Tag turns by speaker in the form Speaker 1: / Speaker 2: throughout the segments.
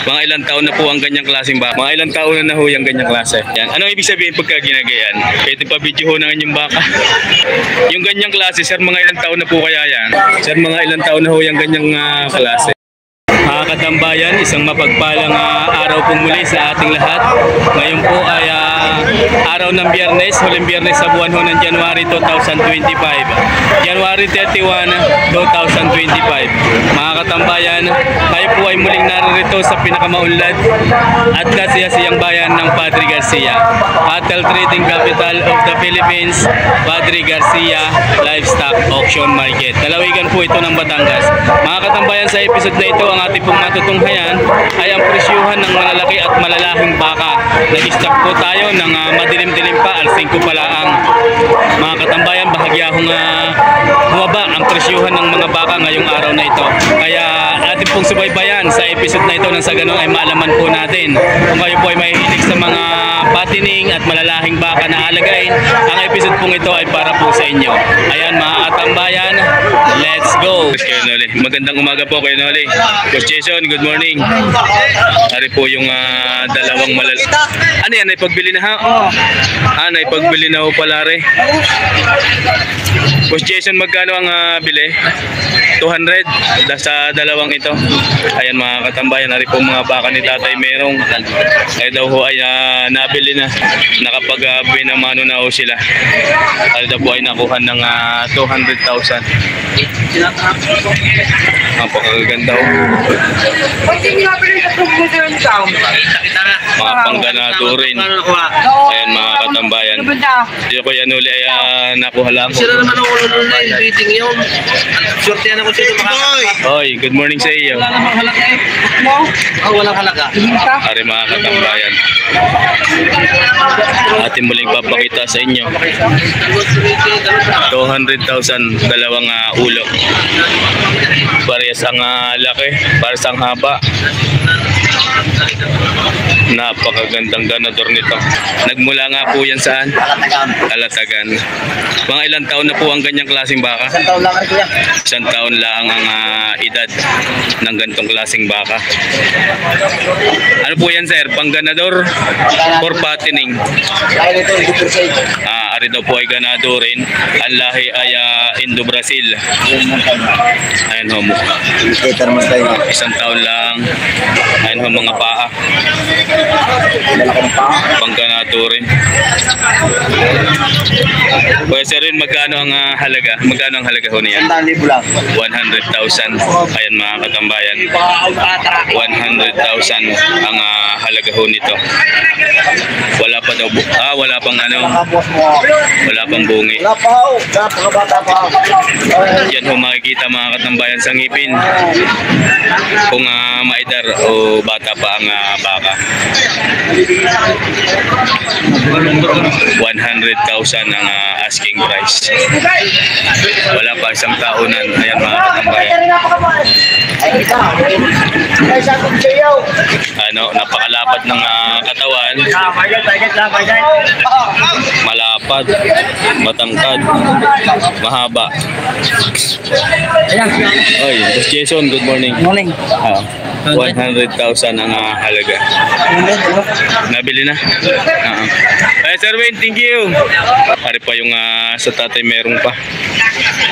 Speaker 1: Mga ilang taon na po ang ganyang klaseng baka? Mga ilang taon na ho yung ganyang klase? Yan. Anong ibig sabihin pagka ginagayan? Pwede pa video ho ng inyong baka. Yung ganyang klase, sir, mga ilang taon na po kaya yan? Sir, mga ilang taon na ho yung ganyang klase? Mga katambayan, isang mapagpalang araw po muli sa ating lahat. Ngayon po ay araw ng Biyernes, huling Biyernes sa buwan ho ng January 2025. January 31, 2025. Mga katambayan, kayo po ay muling naririto sa pinakamaunlad at kasiyasiyang bayan ng Padre Garcia, Cattle Trading Capital of the Philippines, Padre Garcia Livestock Auction Market. Lalawigan po ito ng Batangas. Mga katambayan, sa episode na ito, ang ating pong matutunghayan ay ang presyuhan ng malalaki at malalahing baka. Nag-stock po tayo ng madilim-dilim pa, alas 5 pa lang. Mga katambayan, bahagyahong bumaba ang presyuhan ng mga baka ngayong araw na ito. Kaya ating pong subaybayan sa episode na ito nang sa ganun ay maalaman po natin kung kayo po ay mahihilig sa mga patining at malalahing baka na alagain. Ang episode pong ito ay para po sa inyo. Ayan mga katambayan, let's go! Magandang umaga po kayo Noli. Coach Jason, good morning. Ari po yung dalawang ano yan, naipagbili na ha? Naipagbili na ho pala rin. Coach Jason, magkano ang bili? 200 sa dalawang ito. Ayan mga katambayan, ari po mga baka ni Tatay Merong. Ay daw ho ay nabili na. Nakapag-binamano na ho sila. Ay daw po ay nakuha ng 200,000. Napakaganda ho. Mga pangganado rin. Ayan mga katambayan. Dito ko yan uli ay nakuha lang ko.
Speaker 2: Sila naman ako online, meeting yun. Swerte yan ako sa iyo.
Speaker 1: Hoy, good morning sa iyo.
Speaker 2: Wala namang halaga eh. Walang halaga.
Speaker 1: Ari mga katambayan, atin muling papakita sa inyo 200,000 dalawang ulo. Parehas ang laki, parehas ang haba. Napakagandang ganador nito. Nagmula nga po yan saan? Alatagan. Mga ilang taon na po ang ganyang klaseng baka?
Speaker 2: 1 taon lang kuya.
Speaker 1: 1 taon lang ang edad ng ganitong klaseng baka. Ano po yan sir? Pangganador or patining?
Speaker 2: Dahil ito,
Speaker 1: Ari daw po ay ganado rin. Ang lahi ay Indo-Brazil. Ayan ho mo. 1 taon lang. Ayan ho mga paa. Pangganado rin. Pwede sir rin, magkano ang halaga? Magkano ang halaga ho niya?
Speaker 2: 100,000 lang.
Speaker 1: 100,000. Ayan mga katambayan. 100,000 ang halaga ho nito. Wala pa daw, wala pang wala pang bungi.
Speaker 2: Wala pa ho. Napakabata pa.
Speaker 1: Yan ho makikita mga katambayan sa ngipin. Kung maedar o bata pa ang baka. 100,000 ang asking price. Wala pa isang taonan. Ayan mga katambayan. Napakalapad ng katawan. Malapad, matangkad, mahaba. Oy, Boss Jason, good morning.
Speaker 2: Morning.
Speaker 1: 100,000 ang halaga. Nabili na? Ay, Sir Wayne, thank you. Pare pa yung sa Tatay Merong pa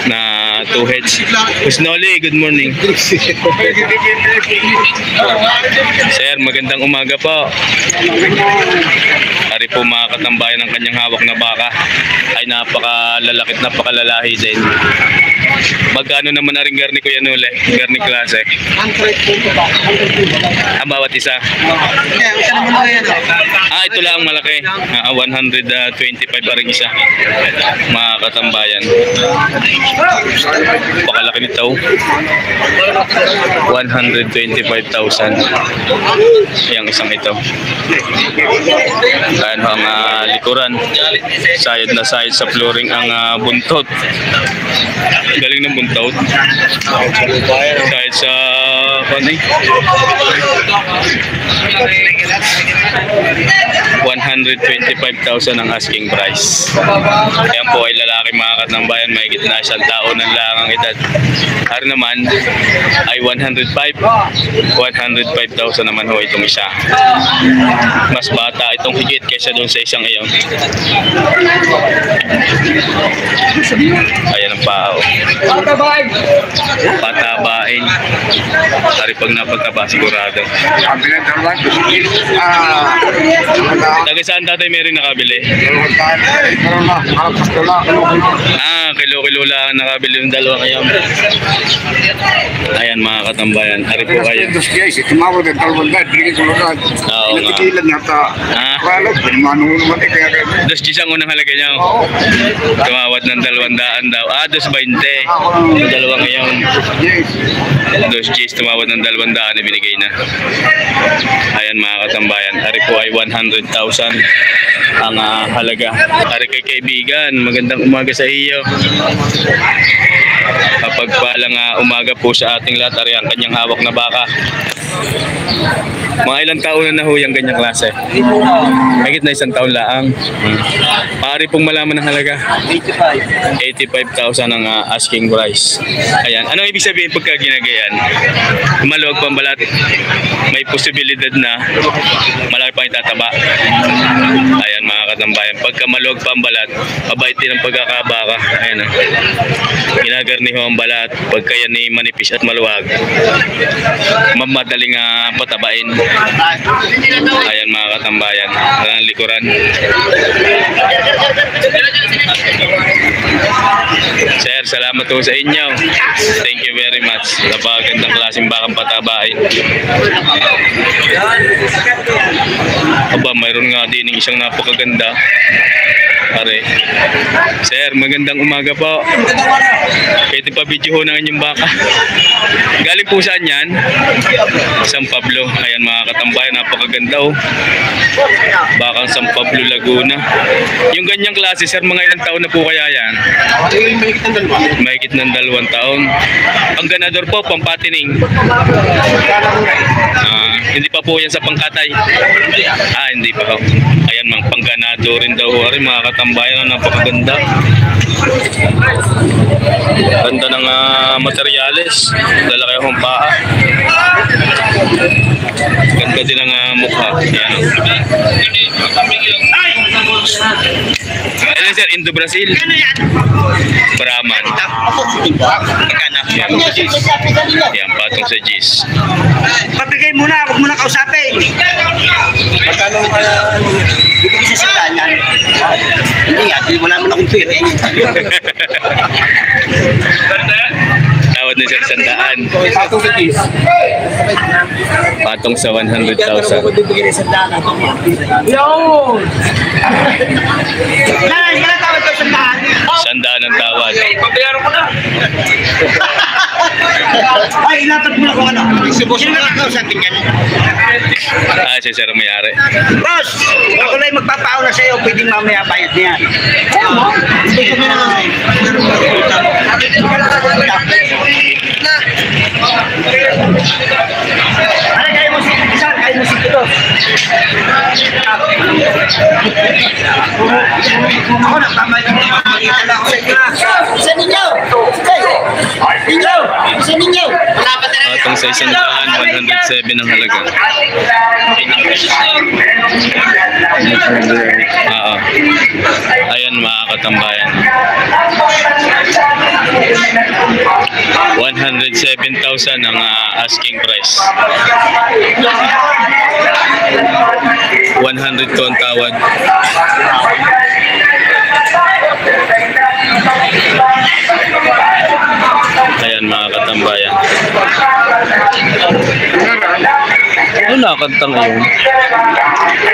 Speaker 1: na 2 heads. Boss Noli, good morning. Sir, magandang umaga po. Pare po mga katambayan ng kanyang hawak na baka ay napakalalaki at napakalalahi din. Magkano naman na rin garni Kuya Noli? Garni klase?
Speaker 2: 100 ba?
Speaker 1: Ang bawat isa? Ito lang ang malaki. 125 pa rin isa. Mga katambayan. Pakalaki nito. 125,000. Yung isang ito. Ayan ang likuran. Sayad na sayad sa flooring ang buntot. Galing ng buntot. Sayad sa 125,000 ang asking price. Yan po ay lalaki mga katambayan, may gitna siyang taon ng langang edad. Hari naman ay 105,000 naman ho itong isa. Mas bata itong higit kaysa doon sa isang iyon. Ayan ang pao. Patabain. Hari pag napagtaba sigurado. Taga saan tatay meron nakabili? Kilo-kilo lang nakabili yung dalawa ngayon. Ayan mga katambayan. Hari po kayo. Oo nga. Dos ang unang halaga niya. Tumawad ng 200 daw. 220. Yung dalawa ngayon. Dos G's tumawad ng 200 ibinigay na. Ayan mga katambayan. Hari po ay 100,000 ang halaga. Hari kay kaibigan. Magandang umaga sa iyo. Kapag palang umaga po sa ating lahat, ari ang kanyang hawak na baka. Mga ilang taon na ho yung ganyang klase? Higit na 1 taon laang. Maaari pong malaman ng halaga? 85,000 ang asking price. Ayan. Anong ibig sabihin pagka ginagayan? Maluwag pang balat. May posibilidad na malaki pang itataba. Ayan mga katambayan. Pagka maluwag pang balat, mabait din ang pagkakabaka. Ayan. Ginagarni ho ang balat. Pagka yan ay manipis at maluwag, madaling patabain. Ayan mga katambayan, ang likuran. Sir, salamat po sa inyo. Thank you very much. Napakagandang klaseng bakang patabain. Aba, mayroon nga din isang napakaganda. Pare. Sir, magandang umaga po. Pwede pa video ho ng inyong baka. Galing po saan yan? San Pablo. Ayan mga katambayan, napakaganda oh. Bakang San Pablo, Laguna. Yung ganyang klase, sir, mga ilang taon na po kaya yan? Mahigit ng 2 taon. Ang ganador po, pampatining. Hindi pa po yan sa pangkatay. Hindi pa po. Ayan, mga pangganado rin daw. Mga katambayan, napakaganda. Ganda ng materyales. Lalaki akong paa. Ganda din ang mukha. Ayan. Ano sir, Indo-Brazil? Brahman. Yan, patong sa G's.
Speaker 3: Pabigay muna, huwag muna kausapin. Magkano bibigay sa sandaan yan? Hindi nga, wala mo na akong pera.
Speaker 1: Tawad na sir, 100.
Speaker 3: Patong sa G's.
Speaker 1: Patong sa 100,000.
Speaker 3: Bibigay sa sandaan. Yun! Kailan tawad ka sa sandaan?
Speaker 1: 100 ang tawad.
Speaker 3: Pabayaran ko na. Ay, ilapat mo na kung ano. Sino na kakausapin yan?
Speaker 1: Si sir may-ari.
Speaker 3: Boss, ako lang magpapauna sa iyo, pwedeng mamaya bayad niya. Hindi ko na kaya mo si isa, kaya mo si Tito. Ako na, pamayad mo makikita lang ako sa inyo. Isa ninyo! Ninyo! Isa ninyo!
Speaker 1: Patong sa 100, 107 ang halaga. Ayan mga katambayan. 107,000 ang asking price. 100 to ang tawad. Ayan mga katambayan. Ano nakakantang yun?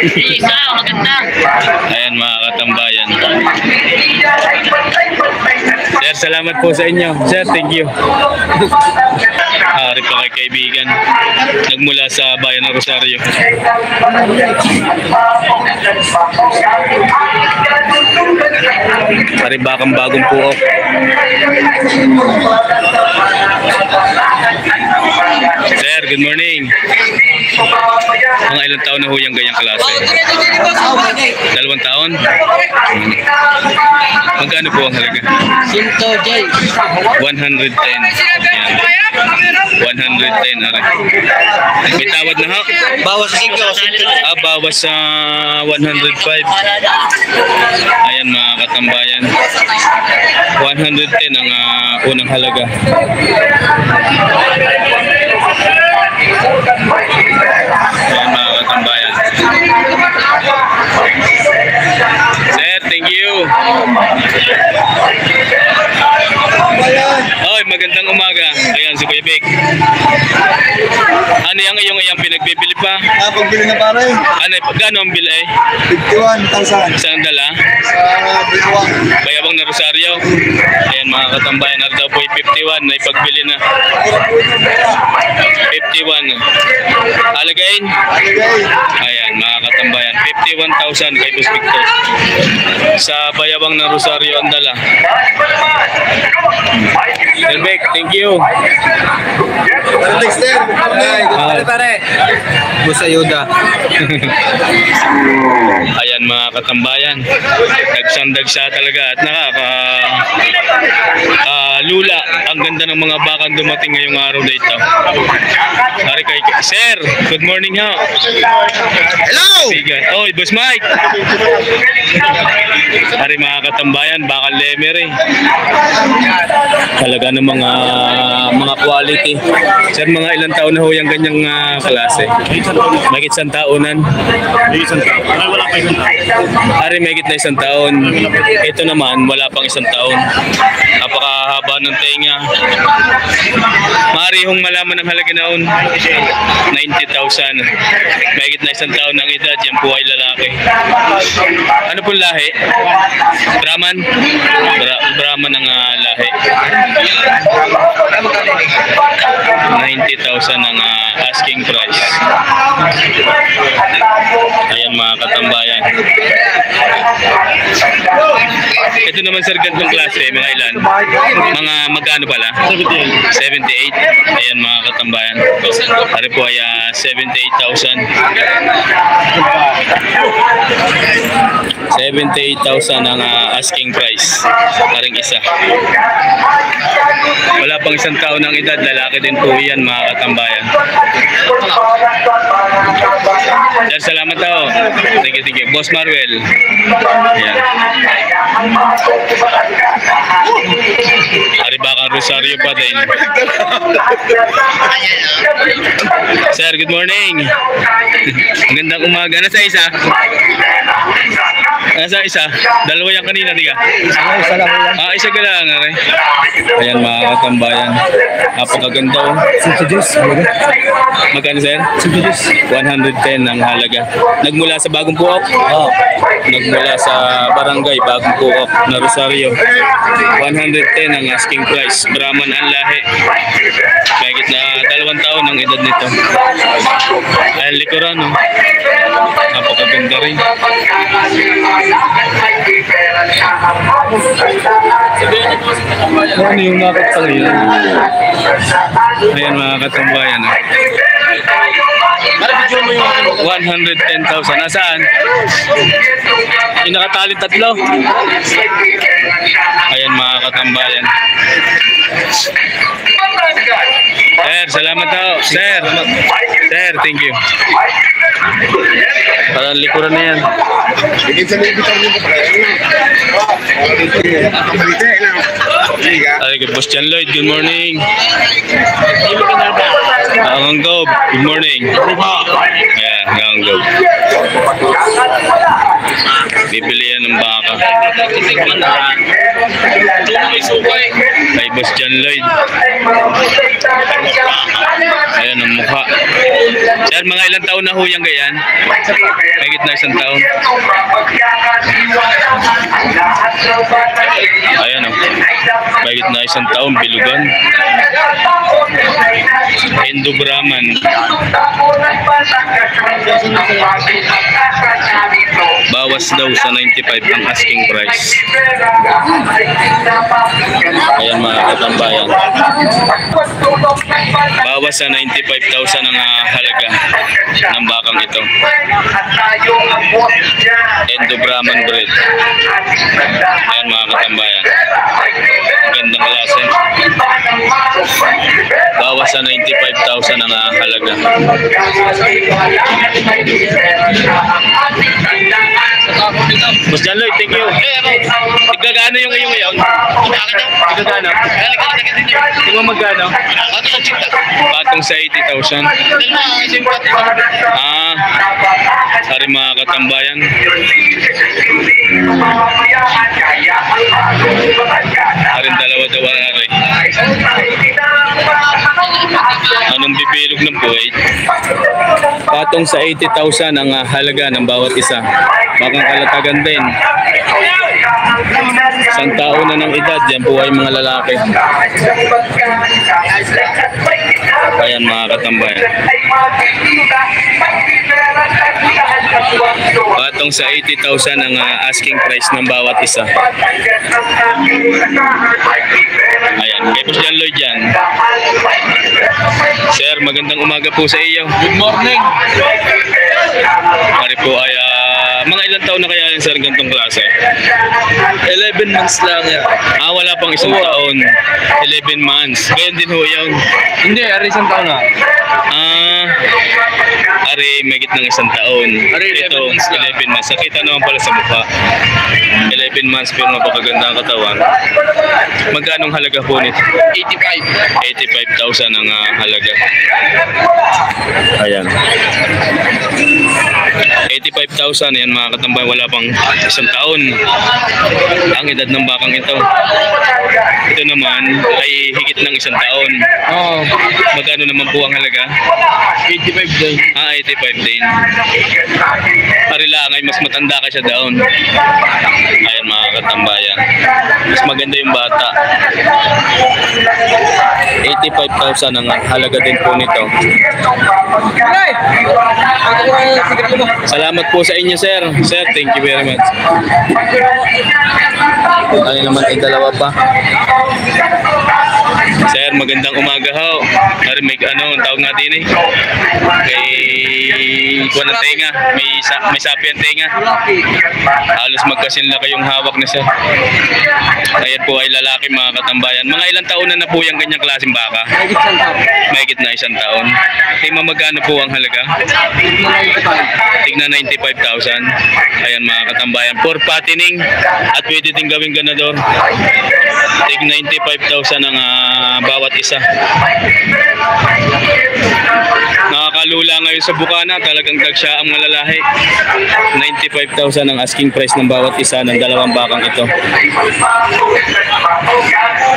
Speaker 4: Isa, maganda.
Speaker 1: Ayan mga katambayan. Sir, salamat po sa inyo. Sir, thank you. Ari pa kay kaibigan. Nagmula sa bayan ng Rosario. Ari bakang bagong puok. Sir, good morning. Mga ilang taon na ho yung ganyang klase? 2 taon? Magkano po ang halaga?
Speaker 2: Sinto J.
Speaker 1: 110. Yan. 110. Aray. May tawad na ho?
Speaker 2: Bawas sa 5.
Speaker 1: Bawas sa 105. Ayan mga katambayan. 110 ang unang halaga. Ayan mga katambayan. Sir, thank you. Oy, magandang umaga. Ayan si Kuya Vic. Ano yung iyong pinagbibili pa?
Speaker 3: Pagbili na pare,
Speaker 1: Ano, gano'n ang bill eh?
Speaker 3: 51,000
Speaker 1: Saan dala?
Speaker 3: sa Bayawang.
Speaker 1: Bayabang na Rosario. Ayan mga katambayan, ano daw po yung 51 na ipagbili na. 51. Alagain?
Speaker 3: Alagay.
Speaker 1: Ayan mga katambayan, 51,000 kay Boss Victor. Sa Bayabang na Rosario ang dala. Delbec, thank you.
Speaker 3: Dexter.
Speaker 2: Pare. Busa Yoda.
Speaker 1: Ayan mga katambayan, dagsang-dagsa talaga at lula. Ang ganda ng mga bakang dumating ngayong araw na ito. Ari kay Sir, good morning ha.
Speaker 3: Hello!
Speaker 1: Bigat. Oy, Boss Mike. Ari mga katambayan, bakal lemer eh. Talaga ng mga quality. Sir, mga ilang taon na ho yung ganyang klase? Mahigit 1 taonan. Ari, mahigit na 1 taon. Ito naman, wala pang 1 taon. Napakahaba ng tenga. Maaari hong malaman ng halaga noon. 90,000. Mahigit na 1 taon ng edad. Yan po ay lalaki. Ano pong lahi? Brahman? Brahman ang lahi. 90,000 ang asking price. Ayan mga katambayan. Ito naman sir, gantong klase, mga ilan? Mga magkano pala? 78. Ayan mga katambayan. Pare po ay 78,000. 78,000 ang asking price. Paring isa. Wala pang 1 taon ng edad, lalaki din po yan mga katambayan. Yan, salamat ako. Thank you. Boss Marwell. Yan. Aribakang Rosario pa din. Sir, good morning. Magandang umaga. Nasa isa? Nasa isa? Dalawa yan kanina, di ka?
Speaker 3: Isa lang yan.
Speaker 1: Isa ka lang. Aray. Ayan mga katambayan. Napakaganda oh. Magkano sir? 110 ang halaga. Nagmula sa Bagong Puok? Oo. Nagmula sa Barangay Bagong Puok na Rosario. 110 ang asking price. Brahman ang lahi. Mahigit na 2 taon ang edad nito. Ayan likuran oh. Napakaganda rin. Ano yung nakit sa ngayon? Ayan mga katambayan. 110,000. Nasaan? Yung nakatali 3. Ayan mga katambayan. Sir, salamat ako. Sir, thank you. Parang likuran na yan. Ay, Boss John Lloyd, good morning. Ang Gob, good morning. Yeah, ang Gob. Bibili yan ng baka. Kay Boss John Lloyd. Ayan ang mukha. Sir, mga ilang taon na ho yung ganyan? Mahigit na 1 taon. Ayan o. Mahigit na 1 taon, bilugan. Indo Brahman. Bawat Bawas daw sa 95 ang asking price. Ayan mga katambayan. Bawas sa 95,000 ang halaga ng bakang ito. Endo Brahman breed. Ayan mga katambayan. Gandang klase. Bawas sa 95,000 ang halaga. Boss John Lloyd, thank you. Tigagano yung ngayon ngayon? Tigagano? Tingnan magkano? Patong sa 80,000. Sorry mga katambayan. Arin dalawa daw ari. Anong bibilog ng buhay? Patong sa 80,000 ang halaga ng bawat isa. Bakang kalatagan din. Isang taon na ng edad, yan po ay mga lalaki. Ayan mga katambayan. Patong sa 80,000 ang asking price ng bawat isa. Ayan, kay Boss John Lloyd yan. Sir, magandang umaga po sa iyo.
Speaker 2: Good morning.
Speaker 1: Pare po ay mga ilang taon na kaya yan sir ganitong klase?
Speaker 2: 11 months lang yan.
Speaker 1: Wala pang isang taon. 11 months. Gayon din ho yun.
Speaker 2: Hindi, ari isang taon na.
Speaker 1: Ari, megit ng isang taon.
Speaker 2: Ari, 11
Speaker 1: Ito,
Speaker 2: months lang.
Speaker 1: 11 months. Nakita naman pala sa mukha. 11 months pero napakaganda ang katawan. Magkano ang halaga po nito?
Speaker 2: 85.
Speaker 1: 85,000 ang halaga. Ayan. 85,000 yan mga katambay, wala pang isang taon ang edad ng bakang ito. Ito naman ay higit ng isang taon.
Speaker 2: Oo.
Speaker 1: Magkano naman po ang halaga?
Speaker 2: 85 din.
Speaker 1: 85 din. Parilang ay mas matanda ka siya daon. Ayan mga katambayan, mas maganda yung bata. 85,000 ang halaga din po nito. Salamat po sa inyo sir. Sir, thank you very much. Ano naman ay dalawa pa. Sir, magandang umaga ho. Ari may ang tawag natin eh. Kay kuwan ng tenga, may sapi ang tenga. Halos magkasinla kayong hawak na sir. Ayan po ay lalaki mga katambayan. Mga ilang taon na po yung ganyang klaseng baka? Mahigit na isang taon. Tingnan magkano po ang halaga? Tignan 95,000. Ayan mga katambayan. For patining at pwede din gawing ganador. Tig 95,000 ang bawat isa. Nakakalula ngayon sa bukana, talagang tagsya ang malalahi. 95,000 ang asking price ng bawat isa ng dalawang bakang ito.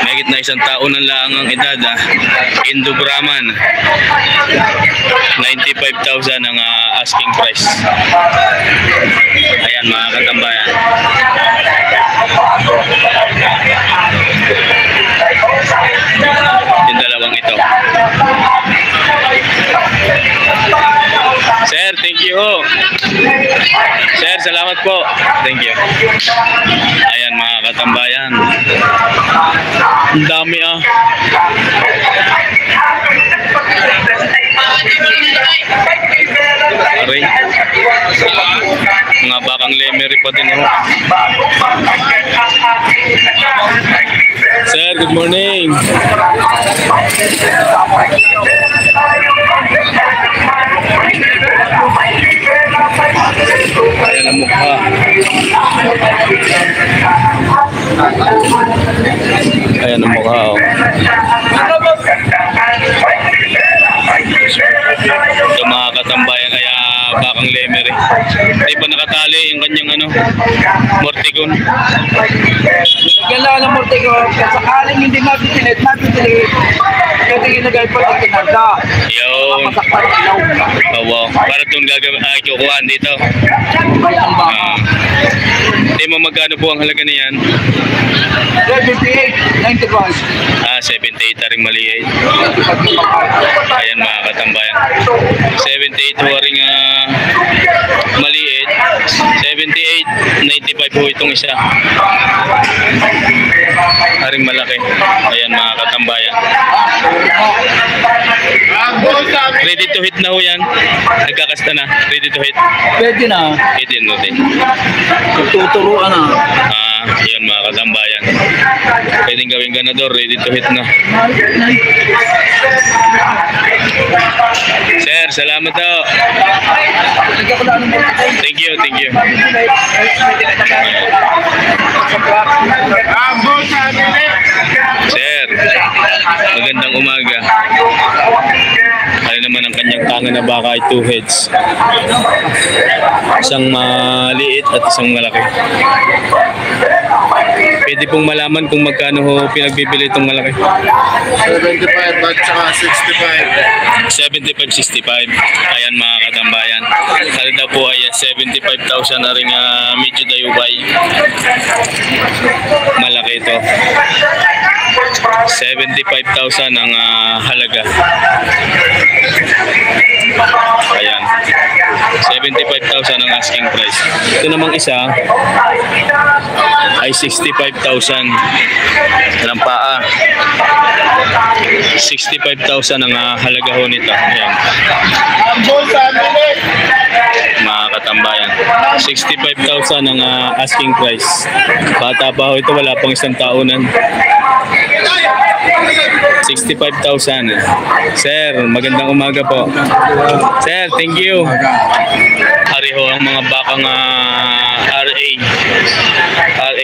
Speaker 1: Mahigit na isang taon na lang ang edad. Indo Brahman. 95,000 ang asking price. Ayan mga katambayan. Yung dalawang ito. Sir, thank you ho. Sir, salamat po. Thank you. Ayan mga katambayan. Ang dami Aray. Mga bakang lemery pa din ho. Sir, good morning. Ayan ang mukha. Ayan ang mukha oh. Ito mga katambayan ay bakang lemery. Hindi pa nakatali yung kanyang mortigon.
Speaker 3: Yan lang ang morte ko. Sakaling hindi mabitilit. Kasi ginagay po ang kinarda.
Speaker 1: Yun.
Speaker 3: Masakpan ilaw.
Speaker 1: Wow. Para itong kukuhaan dito. Hindi mo magkano po ang halaga niyan?
Speaker 3: 78, 91.
Speaker 1: 78 ring maliit. Ayan mga katambayan. 78 ring maliit. 78 75 ho itong isa. Haring malaki. Ayan mga katambayan. Ready to hit na ho yan. Nagkakasta na. Ready to hit.
Speaker 3: Pwede na.
Speaker 1: Pwede no din.
Speaker 3: Tuturuan na.
Speaker 1: Ayan mga katambayan. Pwedeng gawing ganador. Ready to hit na. Sir, salamat ho. Thank you, thank you. Sir, magandang umaga. Ano naman ang kanyang tangan na baka ay 2 heads. Isang maliit at isang malaki. Pwede pong malaman kung magkano ho pinagbibili itong malaki.
Speaker 2: 75 at saka 65.
Speaker 1: 75-65. Ayan mga katambayan. Kali daw po ay 75,000 na rin medyo dayubay. Malaki ito. 75,000 ang halaga. Ayan. 75,000 ang asking price. Ito namang isa ay 65,000. Ang paa. 65,000 ang halaga ho nito. Ayan. Mga katambayan. 65,000 ang asking price. Bata pa ho ito, wala pang isang taonan. 65,000. Sir, magandang umaga po. Sir, thank you. Hari ho ang mga bakang RA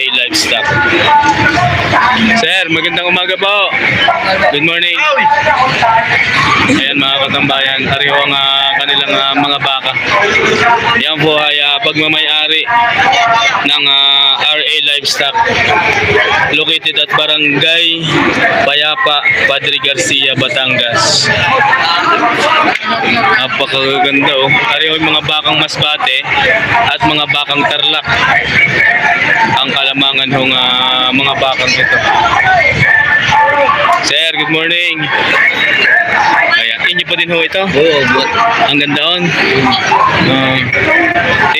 Speaker 1: Livestock. Sir, magandang umaga po. Good morning. Ayan mga katambayan, hari ho ang kanilang mga baka. Yan po ay pagmamay-ari ng RA Livestock located at Barangay Payapa, Padre Garcia, Batangas. Napakaganda oh. Ari yung mga bakang masbate at mga bakang tarlak ang kalamangan ng mga bakang ito. Sir, good morning. Ayan, inyo pa din ho ito?
Speaker 2: Oo,
Speaker 1: ang ganda on.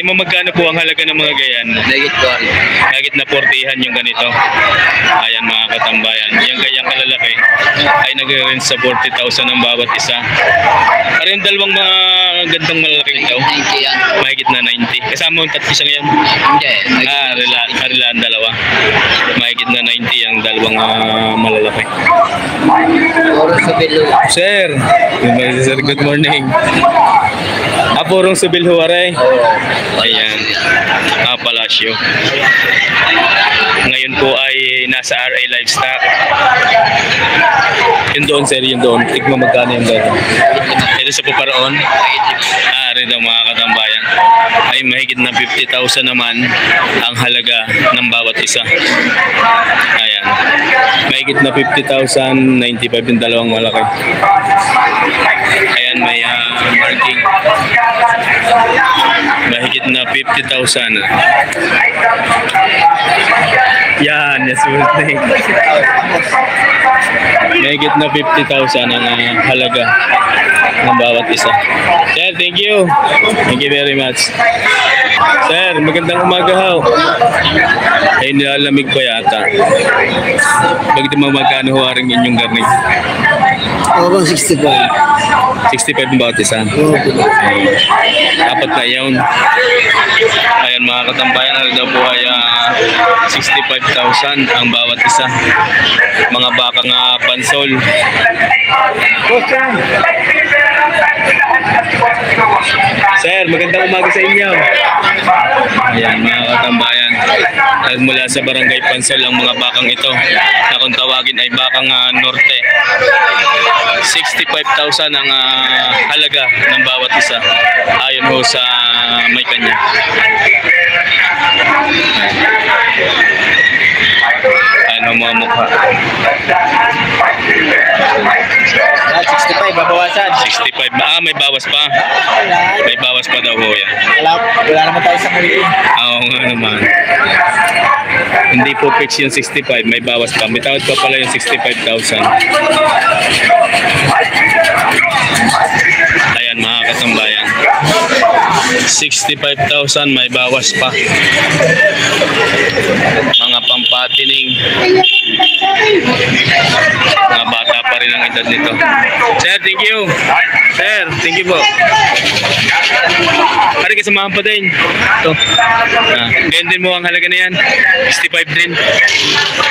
Speaker 1: Mo magkano po ang halaga ng mga gayan? Hagit na 40han yung ganito. Ayan mga katambayan. Yung gayang kalalaki ay nag-range sa 40,000 ang bawat isa. Pero yung dalawang mga gandang malalaki ito, mahigit na 90. Kasama yung tatlo siya ngayon? Arila ang dalawa. Mahigit na 90 ang dalawang malalaki. Sir, good morning. Purong Subilhuare. Ayan. Palasyo. Ngayon po ay nasa RA Livestock. Yun doon, sir, yun doon. Tigma magkano yung doon. Ito sa Puparoon. Rin ang mga katambayan. Ay mahigit na 50,000 naman ang halaga ng bawat isa. Ayan. Mahigit na 50,000, 95 yung dalawang malaki. Ayan, may marking. Mahigit na 50,000. Yan, yes, birthday. Mahigit na 50,000 ang halaga ng bawat isa. Sir, thank you. Thank you very much. Sir, magandang umaga ho. Ay nilalamig pa yata. Bakit mo magkano ho aring inyong garnig?
Speaker 3: Oo, 65.
Speaker 1: 65 ang bawat isa. Dapat na yun. Ayan mga katambayan, ano daw po ay 65,000 ang bawat isa. Mga bakang pansol. Sir, magandang umaga sa inyo. Ayan mga katambayan, mula sa Barangay Pansol ang mga bakang ito na kung tawagin ay bakang norte. 65,000 ang halaga ng bawat isa ayon ho sa may kanya. Ano mga mukha?
Speaker 3: 65, babawasan.
Speaker 1: 65. May bawas pa. May bawas pa daw ho yan.
Speaker 3: Wala naman tayo sa muli.
Speaker 1: Oo nga naman. Hindi po fix yung 65, may bawas pa. May tawad pa pala yung 65,000. Ayan mga katambayan. 65,000, may bawas pa. Mga pampatining. Mga bata pa rin ang edad nito. Sir, thank you. Sir, thank you po. Pari kasamahan pa din. Ito. Ganyan din mo ang halaga na yan. 65 din.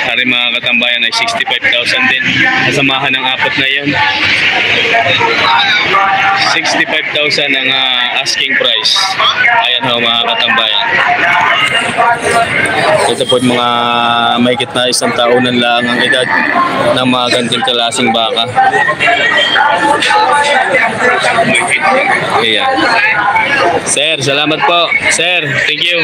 Speaker 1: Pari mga katambayan ay 65,000 din. Kasamahan ng apat na yon. 65,000 ang asking price. Ayan ho mga katambayan. Ito po mga mahigit na isang taonan lang ang edad ng mga ganitong klaseng baka. Ayan. Sir, salamat po. Sir, thank you.